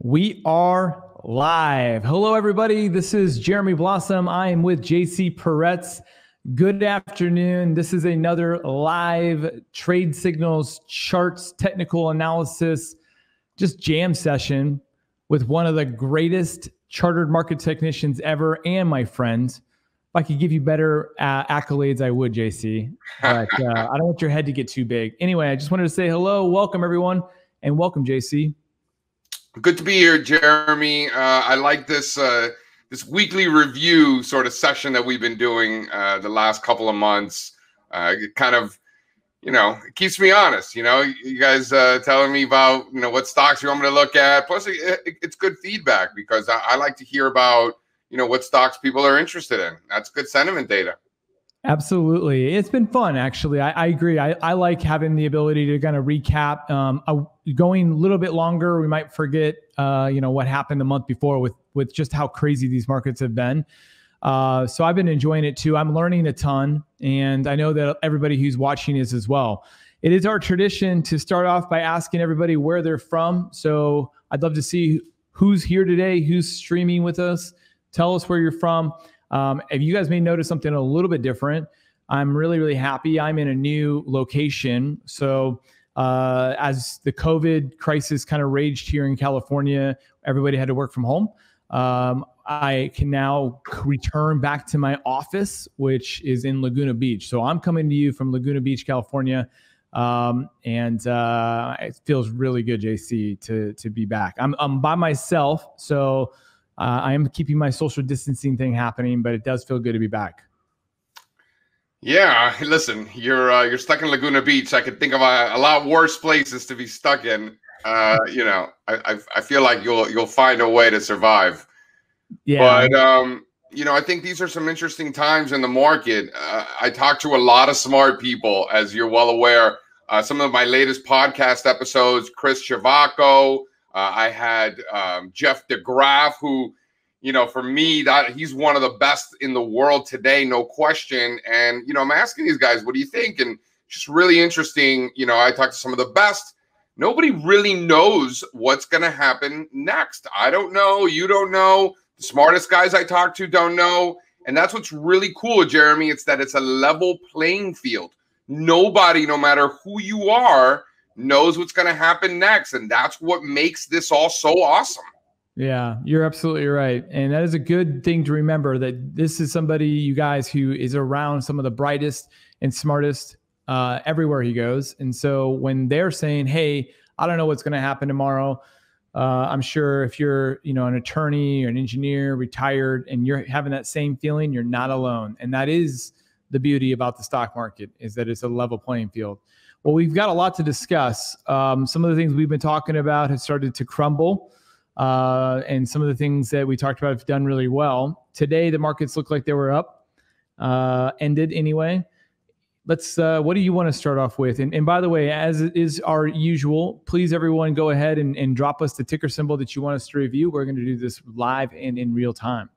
We are live. Hello, everybody. This is Jeremy Blossom. I am with JC Peretz. Good afternoon. This is another live trade signals, charts, technical analysis, just jam session with one of the greatest chartered market technicians ever and my friends. If I could give you better accolades, I would, JC. But I don't want your head to get too big. Anyway, I just wanted to say hello, welcome, everyone, and welcome, JC. Good to be here, Jeremy. I like this this weekly review sort of session that we've been doing the last couple of months. It kind of, it keeps me honest. You guys telling me about, what stocks you want me to look at. Plus, it's good feedback because I like to hear about, what stocks people are interested in. That's good sentiment data. Absolutely. It's been fun, actually. I agree. I like having the ability to kind of recap. Going a little bit longer, we might forget, what happened the month before with just how crazy these markets have been. So I've been enjoying it too. I'm learning a ton, and I know that everybody who's watching is as well. It is our tradition to start off by asking everybody where they're from. So I'd love to see who's here today, who's streaming with us. Tell us where you're from. If you guys may notice something a little bit different, I'm really, really happy. I'm in a new location. So as the COVID crisis kind of raged here in California, everybody had to work from home. I can now return back to my office, which is in Laguna Beach. So I'm coming to you from Laguna Beach, California. And it feels really good, JC, to be back. I'm by myself. So I am keeping my social distancing thing happening, but it does feel good to be back. Yeah, listen, you're stuck in Laguna Beach. I could think of a lot worse places to be stuck in. I feel like you'll find a way to survive. Yeah. But I think these are some interesting times in the market. I talk to a lot of smart people, as you're well aware. Some of my latest podcast episodes, Chris Chavaco. I had Jeff DeGraff, who, for me, that he's one of the best in the world today, no question. And, I'm asking these guys, what do you think? And just really interesting. I talked to some of the best. Nobody really knows what's going to happen next. I don't know. You don't know. The smartest guys I talk to don't know. And that's what's really cool, Jeremy. It's that it's a level playing field. Nobody, no matter who you are, knows what's going to happen next. And that's what makes this all so awesome. Yeah, you're absolutely right. And that is a good thing to remember, that this is somebody, you guys, who is around some of the brightest and smartest everywhere he goes. And so when they're saying, hey, I don't know what's going to happen tomorrow, I'm sure if you're, an attorney or an engineer, retired, and you're having that same feeling, you're not alone. And that is the beauty about the stock market, is that it's a level playing field. Well, we've got a lot to discuss. Some of the things we've been talking about have started to crumble. And some of the things that we talked about have done really well. Today, the markets look like they were up, ended anyway. What do you want to start off with? And by the way, as is our usual, please, everyone, go ahead and drop us the ticker symbol that you want us to review. We're going to do this live and in real time.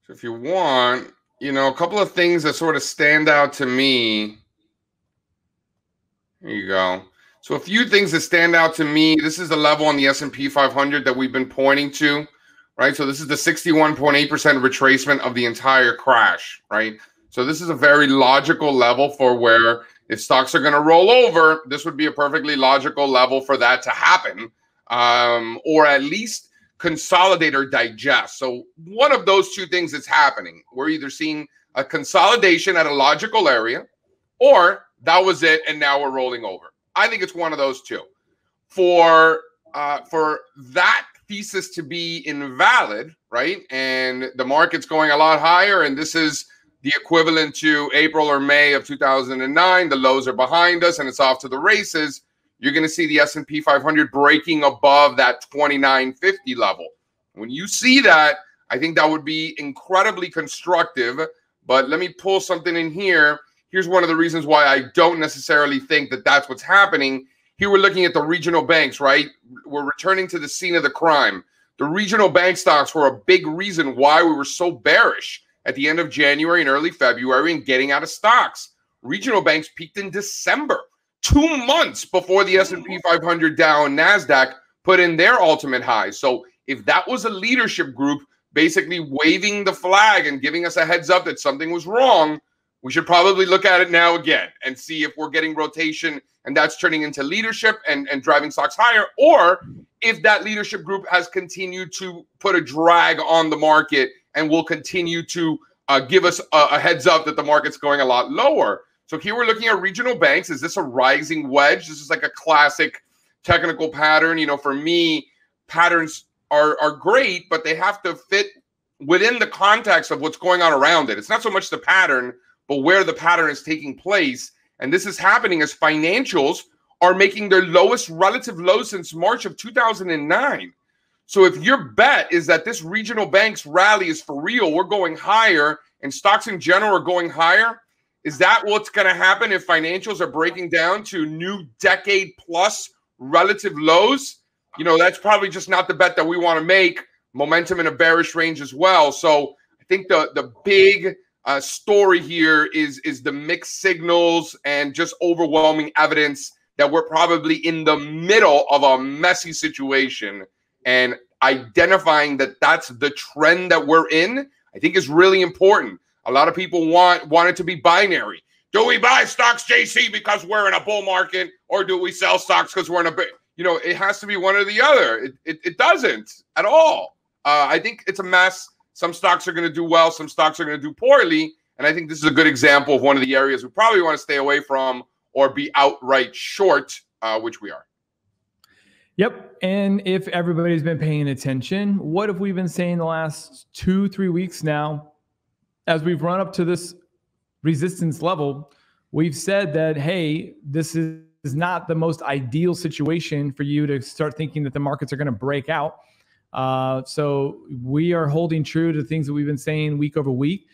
So if you want, a couple of things that sort of stand out to me. There you go. So a few things that stand out to me. This is the level on the S&P 500 that we've been pointing to, right? So this is the 61.8% retracement of the entire crash, right? So this is a very logical level for where, if stocks are going to roll over, this would be a perfectly logical level for that to happen, or at least consolidate or digest. So one of those two things is happening. We're either seeing a consolidation at a logical area, or that was it, and now we're rolling over. I think it's one of those two. For that thesis to be invalid, right, and the market's going a lot higher, and this is the equivalent to April or May of 2009, the lows are behind us, and it's off to the races, you're going to see the S&P 500 breaking above that 2950 level. When you see that, I think that would be incredibly constructive. But let me pull something in here. Here's one of the reasons why I don't necessarily think that that's what's happening. Here we're looking at the regional banks, right? We're returning to the scene of the crime. The regional bank stocks were a big reason why we were so bearish at the end of January and early February and getting out of stocks. Regional banks peaked in December. 2 months before the S&P 500 Dow and NASDAQ put in their ultimate highs. So if that was a leadership group basically waving the flag and giving us a heads up that something was wrong, we should probably look at it now again and see if we're getting rotation and that's turning into leadership and driving stocks higher, or if that leadership group has continued to put a drag on the market and will continue to give us a heads up that the market's going a lot lower. So here we're looking at regional banks. Is this a rising wedge? This is like a classic technical pattern. You know, for me, patterns are great, but they have to fit within the context of what's going on around it. It's not so much the pattern, but where the pattern is taking place. And this is happening as financials are making their lowest relative low since March of 2009. So if your bet is that this regional banks rally is for real, we're going higher, and stocks in general are going higher, is that what's going to happen if financials are breaking down to new decade plus relative lows? You know, that's probably just not the bet that we want to make. Momentum in a bearish range as well. So I think the big story here is the mixed signals and just overwhelming evidence that we're probably in the middle of a messy situation, and identifying that that's the trend that we're in, I think is really important. A lot of people want it to be binary. Do we buy stocks, JC, because we're in a bull market, or do we sell stocks because we're in a you know, it has to be one or the other. It doesn't at all. I think it's a mess. Some stocks are going to do well. Some stocks are going to do poorly. And I think this is a good example of one of the areas we probably want to stay away from or be outright short, which we are. Yep. And if everybody's been paying attention, what have we been saying the last 2-3 weeks now? As we've run up to this resistance level, we've said that, hey, this is not the most ideal situation for you to start thinking that the markets are going to break out. So we are holding true to things that we've been saying week over week.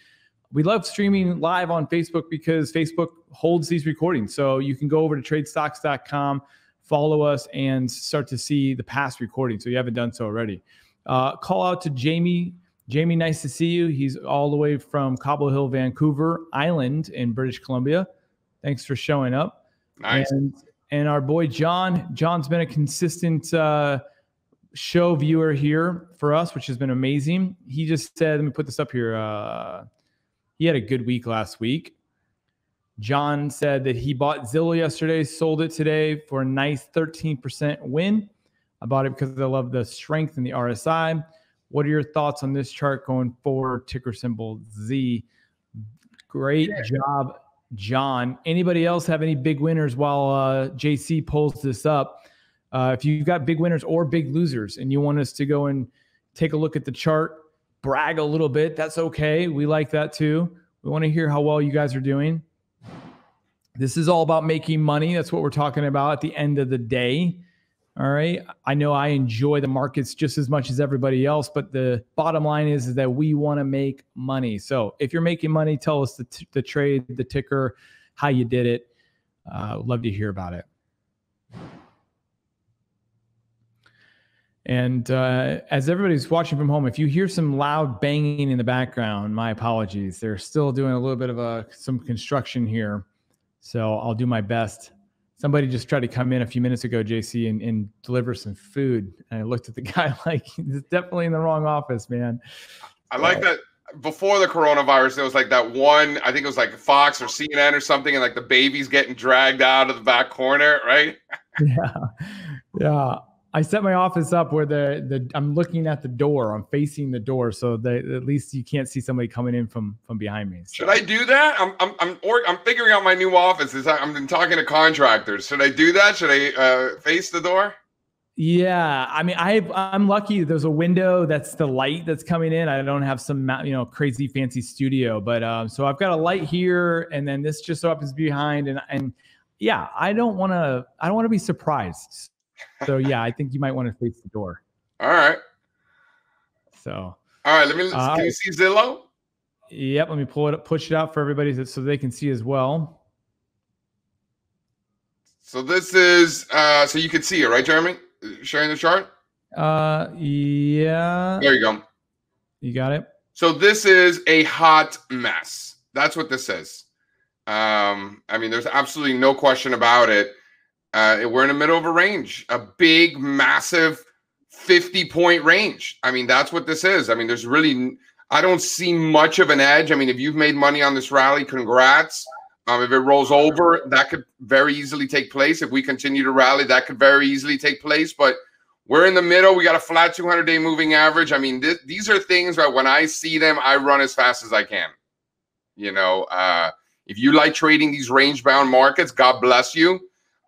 We love streaming live on Facebook because Facebook holds these recordings. So you can go over to tradestocks.com, follow us, and start to see the past recordings. So you haven't done so already. Call out to Jamie. Jamie, nice to see you. He's all the way from Cobble Hill, Vancouver Island in British Columbia. Thanks for showing up. Nice. And our boy John. John's been a consistent show viewer here for us, which has been amazing. He just said, let me put this up here. He had a good week last week. John said that he bought Zillow yesterday, sold it today for a nice 13% win. I bought it because I love the strength in the RSI. What are your thoughts on this chart going forward? Ticker symbol Z. Great job, John. Anybody else have any big winners while JC pulls this up? If you've got big winners or big losers and you want us to go and take a look at the chart, brag a little bit, that's okay. We like that too. We want to hear how well you guys are doing. This is all about making money. That's what we're talking about at the end of the day. All right. I know I enjoy the markets just as much as everybody else, but the bottom line is that we want to make money. So if you're making money, tell us the trade, the ticker, how you did it. Love to hear about it. And as everybody's watching from home, if you hear some loud banging in the background, my apologies. They're still doing a little bit of some construction here. So I'll do my best. Somebody just tried to come in a few minutes ago, JC, and deliver some food. And I looked at the guy like, he's definitely in the wrong office, man. I like that. Before the coronavirus, there was like that one, I think it was like Fox or CNN or something, and like the baby's getting dragged out of the back corner, right? Yeah. I set my office up where I'm looking at the door. I'm facing the door, so that at least you can't see somebody coming in from behind me. So. Should I do that? I'm figuring out my new office. I've been talking to contractors. Should I do that? Should I face the door? Yeah, I mean, I'm lucky. There's a window that's the light that's coming in. I don't have some crazy fancy studio, but so I've got a light here, and then this just so happens behind, and yeah, I don't want to be surprised. So yeah, I think you might want to face the door. All right. So. All right. Can you see Zillow? Yep. Let me pull it up, push it out for everybody so they can see as well. So this is so you can see it, right, Jeremy? Sharing the chart. Yeah. There you go. You got it. So this is a hot mess. That's what this is. I mean, there's absolutely no question about it. We're in the middle of a range, a big, massive 50-point range. I mean, that's what this is. I mean, there's really, I don't see much of an edge. I mean, if you've made money on this rally, congrats. If it rolls over, that could very easily take place. If we continue to rally, that could very easily take place. But we're in the middle. We got a flat 200-day moving average. I mean, these are things that when I see them, I run as fast as I can. You know, if you like trading these range-bound markets, God bless you.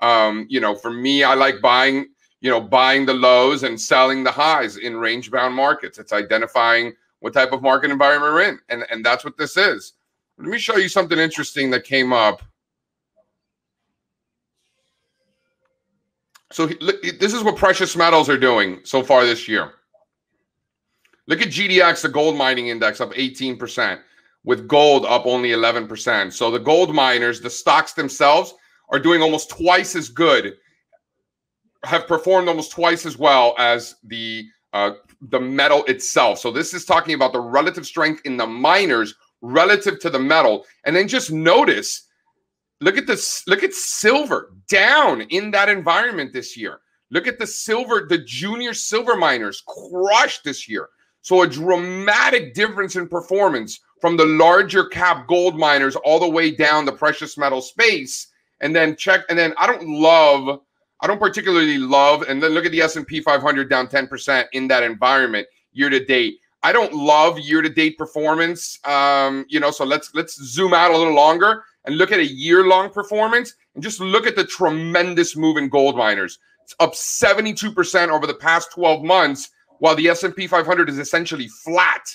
You know, for me, I like buying the lows and selling the highs in range-bound markets. It's identifying what type of market environment we're in, and that's what this is. Let me show you something interesting that came up. So this is what precious metals are doing so far this year. Look at GDX, the gold mining index, up 18%, with gold up only 11%. So the gold miners, the stocks themselves, are doing almost twice as good, have performed almost twice as well as the metal itself. So this is talking about the relative strength in the miners relative to the metal. And then just notice, look at this, look at silver down in that environment this year. Look at the silver, the junior silver miners crushed this year. So a dramatic difference in performance from the larger cap gold miners all the way down the precious metal space. And then I don't particularly love, and then look at the S&P 500 down 10% in that environment year to date. I don't love year-to-date performance, you know, so let's zoom out a little longer and look at a year-long performance and just look at the tremendous move in gold miners. It's up 72% over the past 12 months, while the S&P 500 is essentially flat,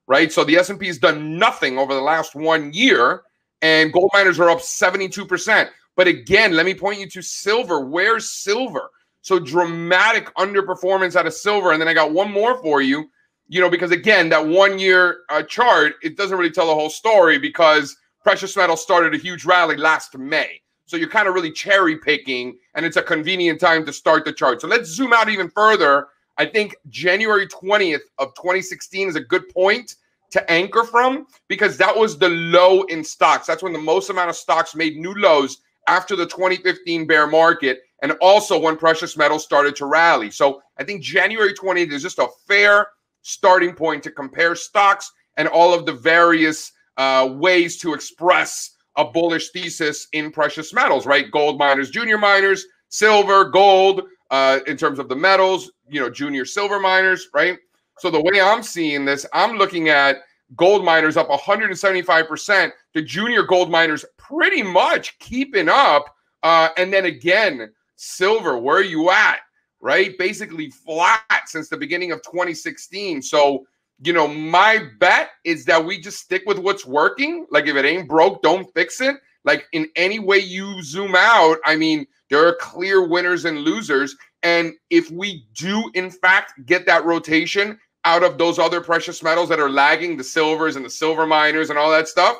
right? So the S&P has done nothing over the last 1 year, and gold miners are up 72%. But again, let me point you to silver. Where's silver? So dramatic underperformance out of silver. And then I got one more for you. You know, because again, that 1 year chart, it doesn't really tell the whole story because precious metal started a huge rally last May. So you're kind of really cherry picking, and it's a convenient time to start the chart. So let's zoom out even further. I think January 20th of 2016 is a good point to anchor from because that was the low in stocks. That's when the most amount of stocks made new lows after the 2015 bear market, and also when precious metals started to rally. So I think January 20th is just a fair starting point to compare stocks and all of the various ways to express a bullish thesis in precious metals, right? Gold miners, junior miners, silver, gold, in terms of the metals, you know, junior silver miners, right? So the way I'm seeing this, I'm looking at gold miners up 175%, the junior gold miners pretty much keeping up. And then again, silver, where are you at? Right? Basically flat since the beginning of 2016. So, you know, my bet is that we just stick with what's working. Like if it ain't broke, don't fix it. Like in any way you zoom out, I mean, there are clear winners and losers. And if we do, in fact, get that rotation out of those other precious metals that are lagging, the silvers and the silver miners and all that stuff,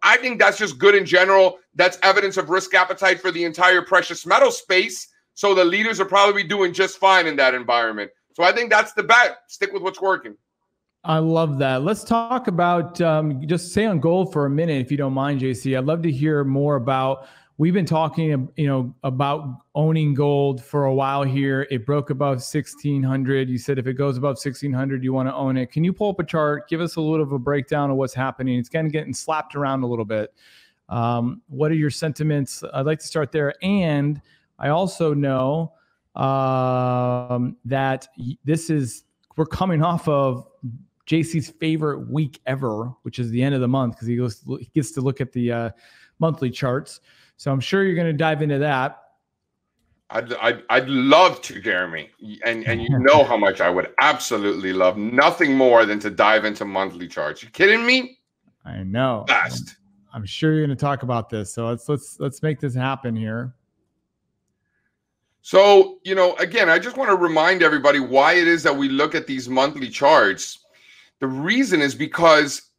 I think that's just good in general. That's evidence of risk appetite for the entire precious metal space. So the leaders are probably doing just fine in that environment. So I think that's the bet. Stick with what's working. I love that. Let's talk about, just stay on gold for a minute, if you don't mind, JC. I'd love to hear more about, we've been talking, you know, about owning gold for a while here. It broke above 1,600. You said if it goes above 1,600, you want to own it. Can you pull up a chart? Give us a little of a breakdown of what's happening. It's kind of getting slapped around a little bit. What are your sentiments? I'd like to start there. And I also know that we're coming off of JC's favorite week ever, which is the end of the month, because he gets to look at the monthly charts. So I'm sure you're going to dive into that. I'd love to, Jeremy, and you know how much I would absolutely love nothing more than to dive into monthly charts. You kidding me? I know. Best. I'm sure you're going to talk about this. So let's make this happen here. So, you know, again, I just want to remind everybody why it is that we look at these monthly charts. The reason is because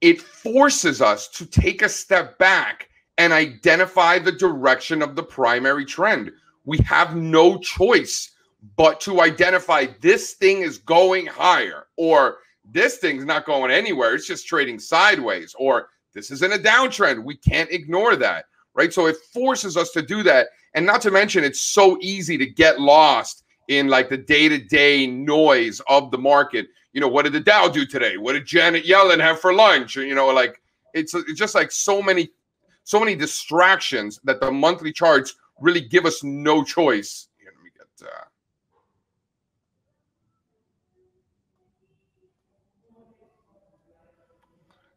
it forces us to take a step back and identify the direction of the primary trend. We have no choice but to identify this thing is going higher, or this thing's not going anywhere. It's just trading sideways, or this is in a downtrend. We can't ignore that. right? So it forces us to do that. And not to mention, it's so easy to get lost in like the day-to-day noise of the market. You know, what did the Dow do today? What did Janet Yellen have for lunch? You know, like it's just like so many distractions that the monthly charts really give us no choice. Here, let me get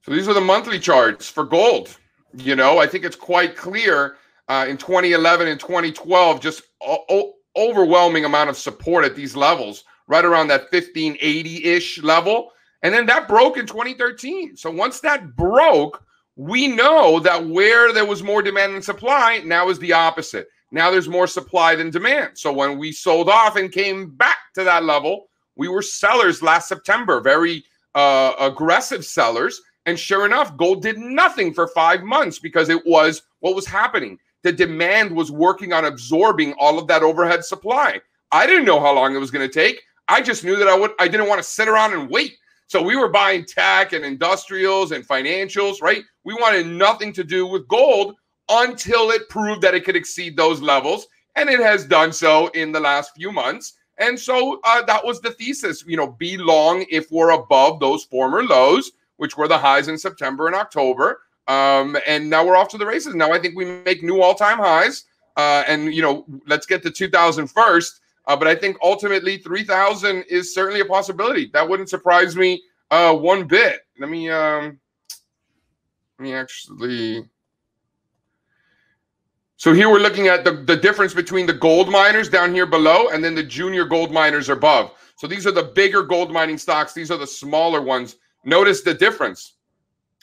so these are the monthly charts for gold. You know, I think it's quite clear in 2011 and 2012, just overwhelming amount of support at these levels, right around that 1580-ish level. And then that broke in 2013. So once that broke, we know that where there was more demand than supply, now is the opposite. Now there's more supply than demand. So when we sold off and came back to that level, we were sellers last September, very aggressive sellers. And sure enough, gold did nothing for 5 months because it was what was happening. The demand was working on absorbing all of that overhead supply. I didn't know how long it was going to take. I just knew that I didn't want to sit around and wait. So we were buying tech and industrials and financials, right? We wanted nothing to do with gold until it proved that it could exceed those levels. And it has done so in the last few months. And so that was the thesis, you know, be long if we're above those former lows, which were the highs in September and October. And now we're off to the races. Now I think we make new all-time highs. And, you know, let's get to 2000 first. But I think ultimately 3,000 is certainly a possibility. That wouldn't surprise me one bit. Let me actually. So here we're looking at the difference between the gold miners down here below and then the junior gold miners above. So these are the bigger gold mining stocks. These are the smaller ones. Notice the difference.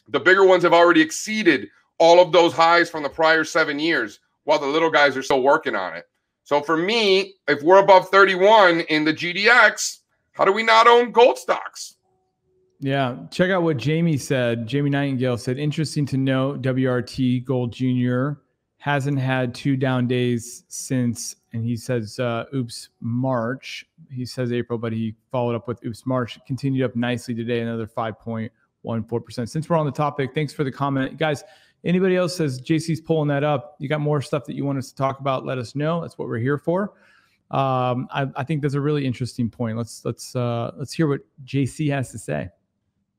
The bigger ones have already exceeded all of those highs from the prior 7 years, while the little guys are still working on it. So for me, if we're above 31 in the GDX, how do we not own gold stocks? Yeah, check out what Jamie said. Jamie Nightingale said, interesting to note, WRT Gold Junior hasn't had 2 down days since, and he says, oops, March. He says April, but he followed up with oops, March. Continued up nicely today, another 5.14%. Since we're on the topic, thanks for the comment. Guys, anybody else says JC's pulling that up, you got more stuff that you want us to talk about, let us know. That's what we're here for. I think that's a really interesting point. Let's hear what JC has to say.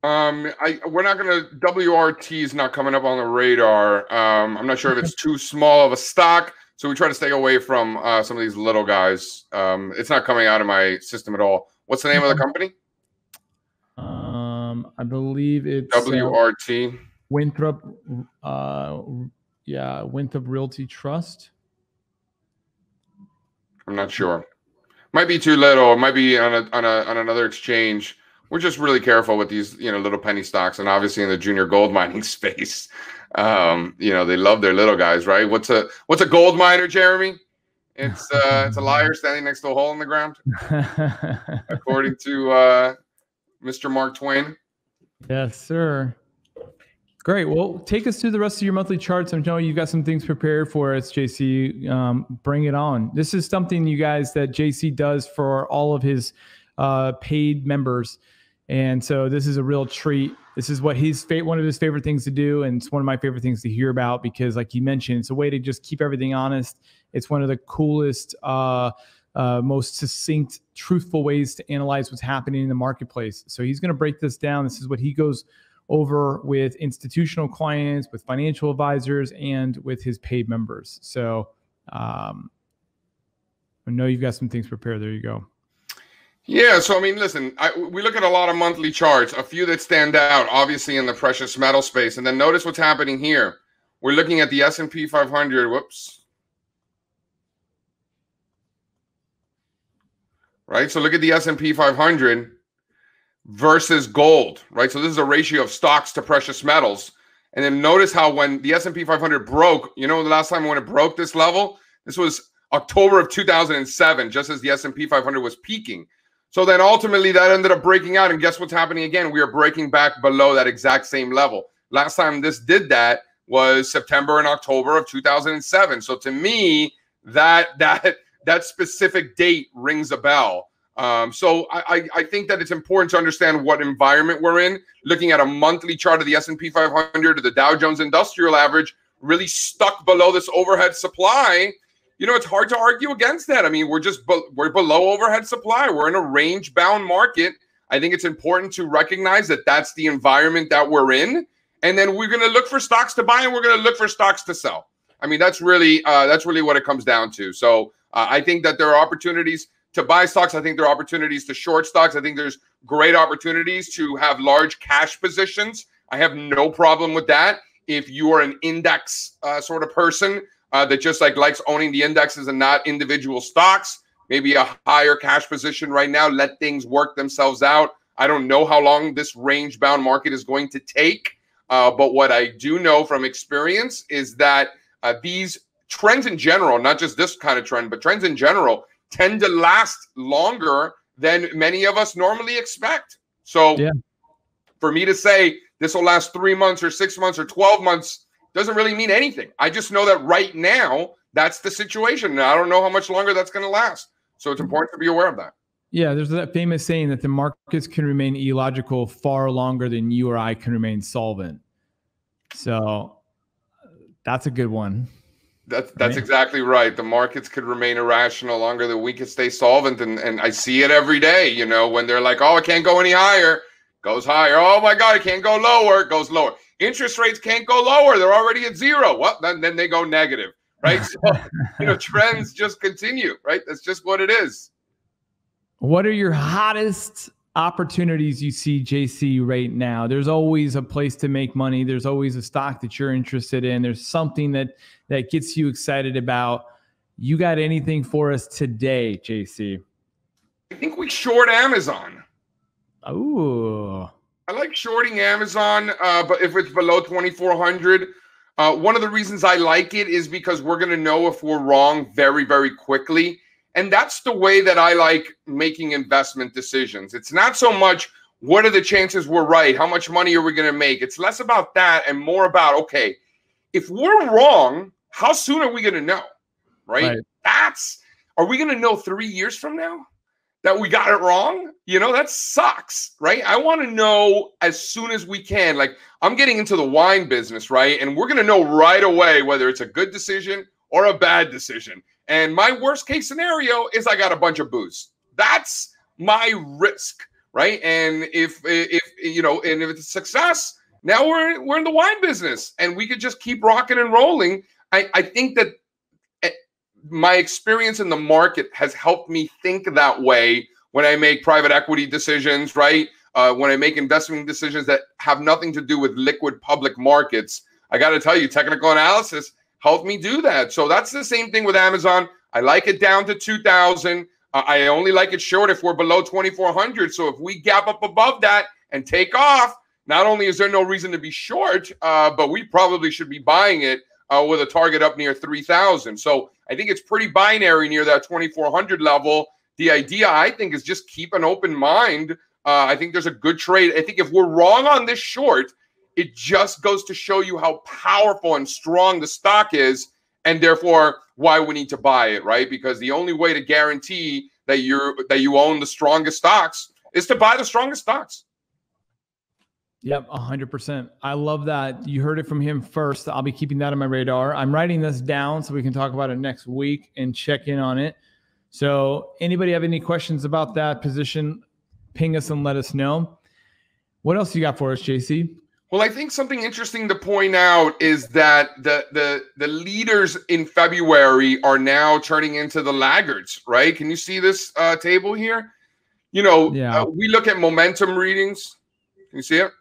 We're not going to, WRT is not coming up on the radar. I'm not sure if it's too small of a stock, so we try to stay away from some of these little guys. It's not coming out of my system at all. What's the name of the company? I believe it's WRT. Winthrop, Winthrop Realty Trust. I'm not sure. Might be too little. It might be on another exchange. We're just really careful with these, you know, little penny stocks, and obviously in the junior gold mining space, you know, they love their little guys, right? What's a gold miner, Jeremy? It's a liar standing next to a hole in the ground, according to Mr. Mark Twain. Yes, sir. Great. Well, take us through the rest of your monthly charts. I know you've got some things prepared for us, JC. Bring it on. This is something, you guys, that JC does for all of his paid members. And so this is a real treat. This is what one of his favorite things to do. And it's one of my favorite things to hear about because, like you mentioned, it's a way to just keep everything honest. It's one of the coolest, most succinct, truthful ways to analyze what's happening in the marketplace. So he's going to break this down. This is what he goes over with institutional clients, with financial advisors, and with his paid members. So I know you've got some things prepared. There you go. Yeah, so I mean, listen, we look at a lot of monthly charts, a few that stand out, obviously in the precious metal space. And then notice what's happening here. We're looking at the S&P 500. Whoops. Right, so look at the S&P 500 versus gold, right? So this is a ratio of stocks to precious metals. And then notice how when the S&P 500 broke, you know, the last time when it broke this level, this was October of 2007, just as the S&P 500 was peaking. So then ultimately that ended up breaking out. And guess what's happening again? We are breaking back below that exact same level. Last time this did that was September and October of 2007. So to me, that specific date rings a bell. So I think that it's important to understand what environment we're in. Looking at a monthly chart of the S&P 500 or the Dow Jones Industrial Average really stuck below this overhead supply, you know, it's hard to argue against that. I mean, we're below overhead supply. We're in a range bound market. I think it's important to recognize that that's the environment that we're in. And then we're going to look for stocks to buy and we're going to look for stocks to sell. I mean, that's really what it comes down to. So I think that there are opportunities to buy stocks. I think there are opportunities to short stocks. I think there's great opportunities to have large cash positions. I have no problem with that. If you are an index sort of person that just likes owning the indexes and not individual stocks, maybe a higher cash position right now, let things work themselves out. I don't know how long this range bound market is going to take. But what I do know from experience is that these trends in general, not just this kind of trend, but trends in general, tend to last longer than many of us normally expect. So for me to say this will last 3 months or 6 months or 12 months doesn't really mean anything. I just know that right now, that's the situation. And I don't know how much longer that's going to last. So it's important to be aware of that. Yeah, there's that famous saying that the markets can remain illogical far longer than you or I can remain solvent. So that's a good one. That's exactly right. The markets could remain irrational longer than we could stay solvent. And I see it every day, you know, when they're like, oh, it can't go any higher, goes higher. Oh my God, it can't go lower, it goes lower. Interest rates can't go lower. They're already at zero. Well, then they go negative, right? So, you know, trends just continue, right? That's just what it is. What are your hottest opportunities you see, JC, right now? There's always a place to make money. There's always a stock that you're interested in. There's something that gets you excited about. You got anything for us today, JC? I think we short Amazon. Oh, I like shorting Amazon, but if it's below 2,400, one of the reasons I like it is because we're going to know if we're wrong very, very quickly. And that's the way that I like making investment decisions. It's not so much what are the chances we're right, how much money are we going to make? It's less about that and more about, okay, if we're wrong, how soon are we going to know, right? Are we going to know 3 years from now that we got it wrong? You know, that sucks, right? I want to know as soon as we can. Like, I'm getting into the wine business, right? And we're going to know right away whether it's a good decision or a bad decision. And my worst case scenario is I got a bunch of booze. That's my risk, right? And if you know, and if it's a success, now we're in the wine business and we could just keep rocking and rolling. I think that my experience in the market has helped me think that way when I make private equity decisions, right? When I make investment decisions that have nothing to do with liquid public markets. I got to tell you, technical analysis helped me do that. So that's the same thing with Amazon. I like it down to 2,000. I only like it short if we're below 2,400. So if we gap up above that and take off, not only is there no reason to be short, but we probably should be buying it with a target up near 3,000. So I think it's pretty binary near that 2,400 level. The idea, I think, is just keep an open mind. I think there's a good trade. I think if we're wrong on this short, it just goes to show you how powerful and strong the stock is, and therefore why we need to buy it, right? Because the only way to guarantee that you own the strongest stocks is to buy the strongest stocks. Yep, 100%. I love that. You heard it from him first. I'll be keeping that on my radar. I'm writing this down so we can talk about it next week and check in on it. So anybody have any questions about that position, ping us and let us know. What else you got for us, JC? Well, I think something interesting to point out is that the leaders in February are now turning into the laggards, right? Can you see this table here? You know, we look at momentum readings. Can you see it?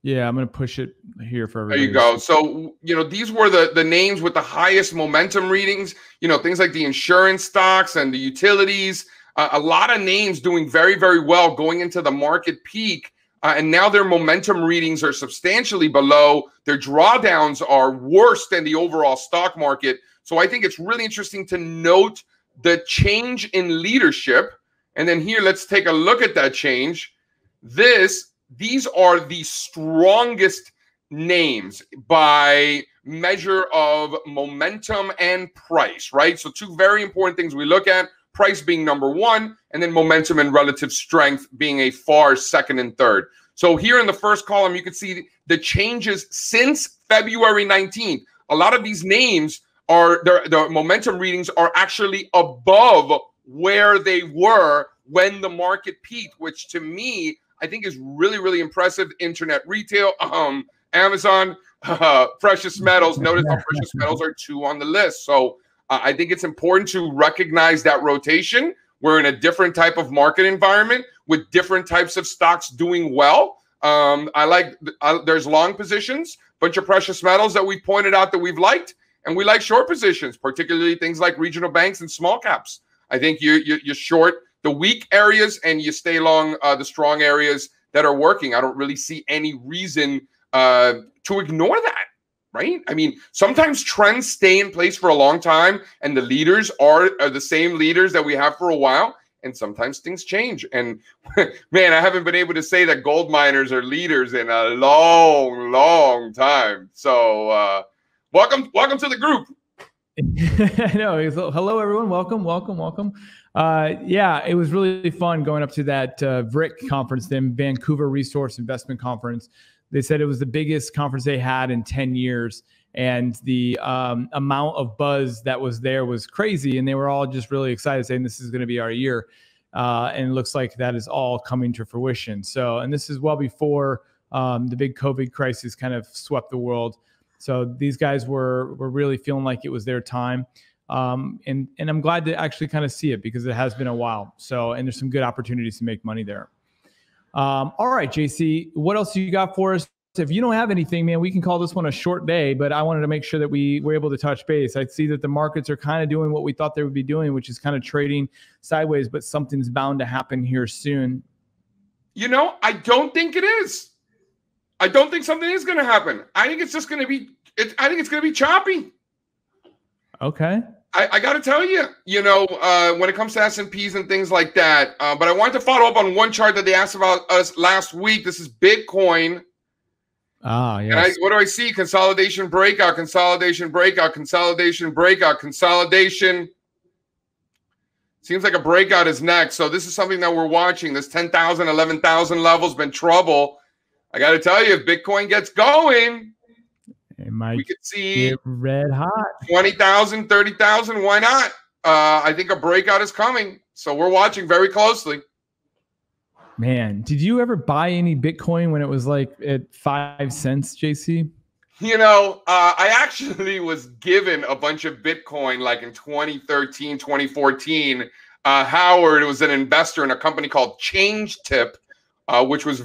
Yeah, I'm going to push it here for everybody. There you go. So, you know, these were the names with the highest momentum readings, you know, things like the insurance stocks and the utilities, a lot of names doing very, very well going into the market peak. And now their momentum readings are substantially below. Their drawdowns are worse than the overall stock market. So I think it's really interesting to note the change in leadership. And then here, let's take a look at that change. These are the strongest names by measure of momentum and price, right? So two very important things we look at. Price being number one, and then momentum and relative strength being a far second and third. So here in the first column, you can see the changes since February 19th. a lot of these names are the momentum readings are actually above where they were when the market peaked, which to me, I think is really, really impressive. Internet retail, Amazon, precious metals. Notice how precious metals are 2 on the list. So I think it's important to recognize that rotation. We're in a different type of market environment with different types of stocks doing well. There's long positions, bunch of precious metals that we pointed out that we've liked, and we like short positions, particularly things like regional banks and small caps. I think you short the weak areas and you stay long the strong areas that are working. I don't really see any reason to ignore that, right? I mean, sometimes trends stay in place for a long time and the leaders are the same leaders that we have for a while. And sometimes things change. And man, I haven't been able to say that gold miners are leaders in a long, long time. So welcome to the group. No, hello everyone. Welcome. Yeah, it was really fun going up to that VRIC conference, the Vancouver Resource Investment Conference. They said it was the biggest conference they had in 10 years. And the amount of buzz that was there was crazy. And they were all just really excited, saying this is going to be our year. And it looks like that is all coming to fruition. So, and this is well before the big COVID crisis kind of swept the world. So these guys were really feeling like it was their time. And I'm glad to actually kind of see it because it has been a while. So, and there's some good opportunities to make money there. All right, JC, what else you got for us? If you don't have anything, man, we can call this one a short day, but I wanted to make sure that we were able to touch base. I see that the markets are kind of doing what we thought they would be doing, which is kind of trading sideways, but something's bound to happen here soon. You know, I don't think it is. I don't think something is going to happen. I think it's just going to be, I think it's going to be choppy. Okay. I got to tell you, when it comes to S&Ps and things like that, but I wanted to follow up on one chart that they asked about us last week. This is Bitcoin. Ah, yes. And what do I see? Consolidation, breakout, consolidation, breakout, consolidation, breakout, consolidation. Seems like a breakout is next. So this is something that we're watching. This 10,000, 11,000 level's been trouble. I got to tell you, if Bitcoin gets going, we could see get red hot. 20,000, 30,000. Why not? I think a breakout is coming. So we're watching very closely. Man, did you ever buy any Bitcoin when it was like at 5 cents, JC? I actually was given a bunch of Bitcoin like in 2013, 2014. Howard was an investor in a company called ChangeTip, which was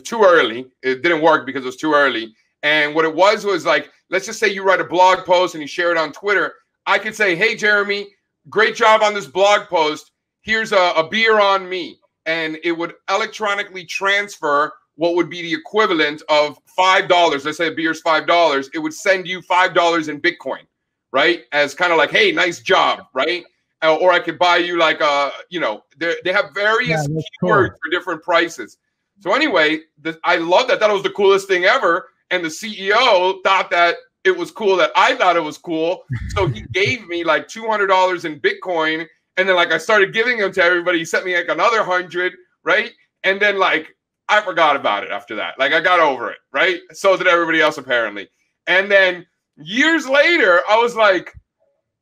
too early. It didn't work because it was too early. And what it was like, let's just say you write a blog post and you share it on Twitter. I could say, hey, Jeremy, great job on this blog post. Here's a beer on me. And it would electronically transfer what would be the equivalent of $5. Let's say a beer's $5. It would send you $5 in Bitcoin, right? As kind of like, hey, nice job, right? Or I could buy you like they have various keywords for different prices. So anyway, I love that. That was the coolest thing ever. And the CEO thought that it was cool that I thought it was cool. So he gave me like $200 in Bitcoin. And then like I started giving them to everybody. He sent me like another 100, right? And then like I forgot about it after that. Like I got over it, right? So did everybody else apparently. And then years later, I was like,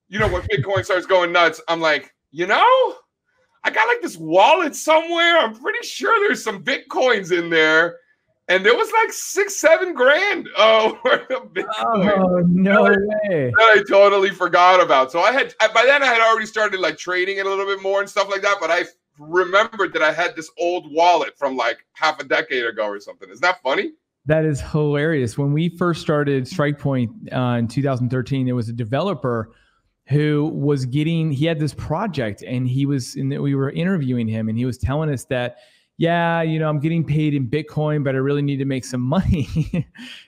when Bitcoin starts going nuts, I'm like, I got like this wallet somewhere. I'm pretty sure there's some Bitcoins in there. And there was like $6-7 grand worth of Bitcoin. Oh, no way. That I totally forgot about. So by then I had already started like trading it a little bit more and stuff like that. But I remembered that I had this old wallet from like half a decade ago or something. Is that funny? That is hilarious. When we first started Strike Point in 2013, there was a developer who was he had this project and we were interviewing him and he was telling us that, yeah, I'm getting paid in Bitcoin, but I really need to make some money. He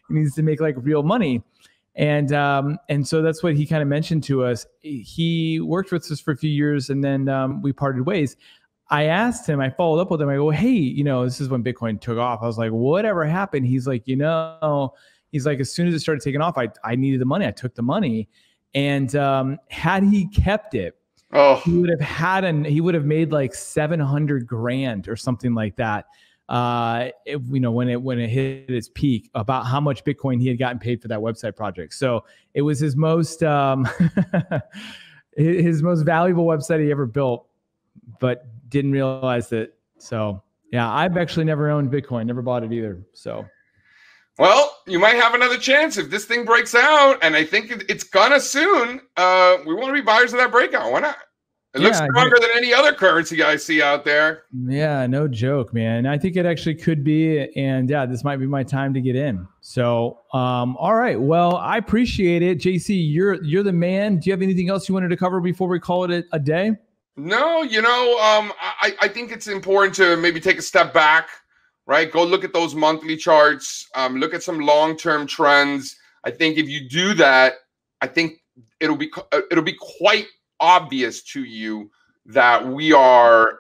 needs to make like real money. And so that's what he kind of mentioned to us. He worked with us for a few years and then we parted ways. I asked him, I followed up with him. I go, hey, this is when Bitcoin took off. I was like, whatever happened? He's like, he's like, as soon as it started taking off, I needed the money. I took the money. And had he kept it, he would have made like 700 grand or something like that. when it hit its peak, about how much Bitcoin he had gotten paid for that website project. So it was his most his most valuable website he ever built, but didn't realize it. So yeah, I've actually never owned Bitcoin, never bought it either. So. Well, you might have another chance if this thing breaks out, and I think it's gonna soon. We want to be buyers of that breakout. Why not? It looks stronger than any other currency I see out there. Yeah, no joke, man. I think it actually could be, and yeah, this might be my time to get in. So, all right. Well, I appreciate it, JC. You're the man. Do you have anything else you wanted to cover before we call it a day? No, I think it's important to maybe take a step back. Right, go look at those monthly charts. Look at some long-term trends. I think if you do that, I think it'll be quite obvious to you that we are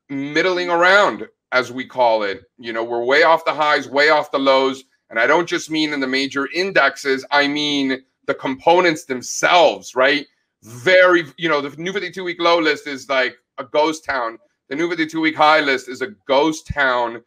middling around, as we call it. We're way off the highs, way off the lows, and I don't just mean in the major indexes. I mean the components themselves. Right, the new 52-week low list is like a ghost town. The new 52-week high list is a ghost town.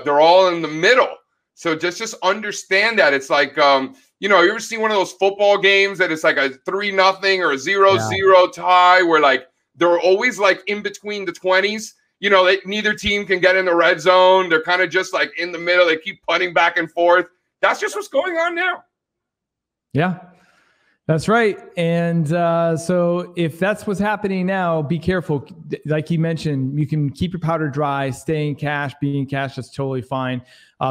They're all in the middle. So just understand that. It's like, you ever seen one of those football games that it's like a 3-0 or a 0-0 tie where like they're always like in between the 20s. Neither team can get in the red zone. They're kind of just like in the middle. They keep punting back and forth. That's just what's going on now. Yeah. That's right. And so if that's what's happening now, be careful. Like you mentioned, you can keep your powder dry, stay in cash, be in cash. That's totally fine.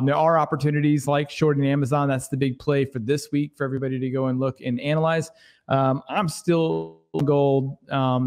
There are opportunities like shorting Amazon. That's the big play for this week for everybody to go and look and analyze. I'm still gold,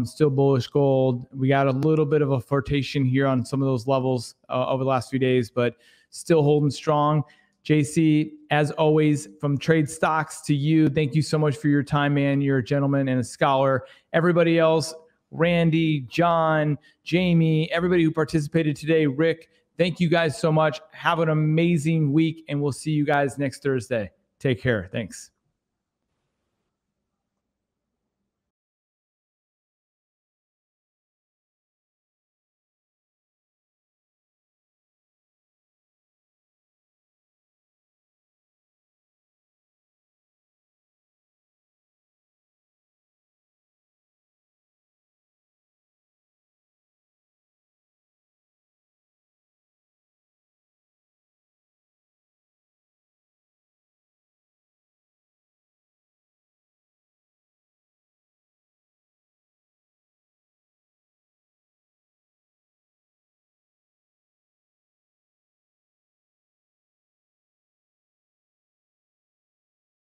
still bullish gold. We got a little bit of a flirtation here on some of those levels over the last few days, but still holding strong. JC, as always, from Trade Stocks to you, thank you so much for your time, man. You're a gentleman and a scholar. Everybody else, Randy, John, Jamie, everybody who participated today, Rick, thank you guys so much. Have an amazing week, and we'll see you guys next Thursday. Take care. Thanks.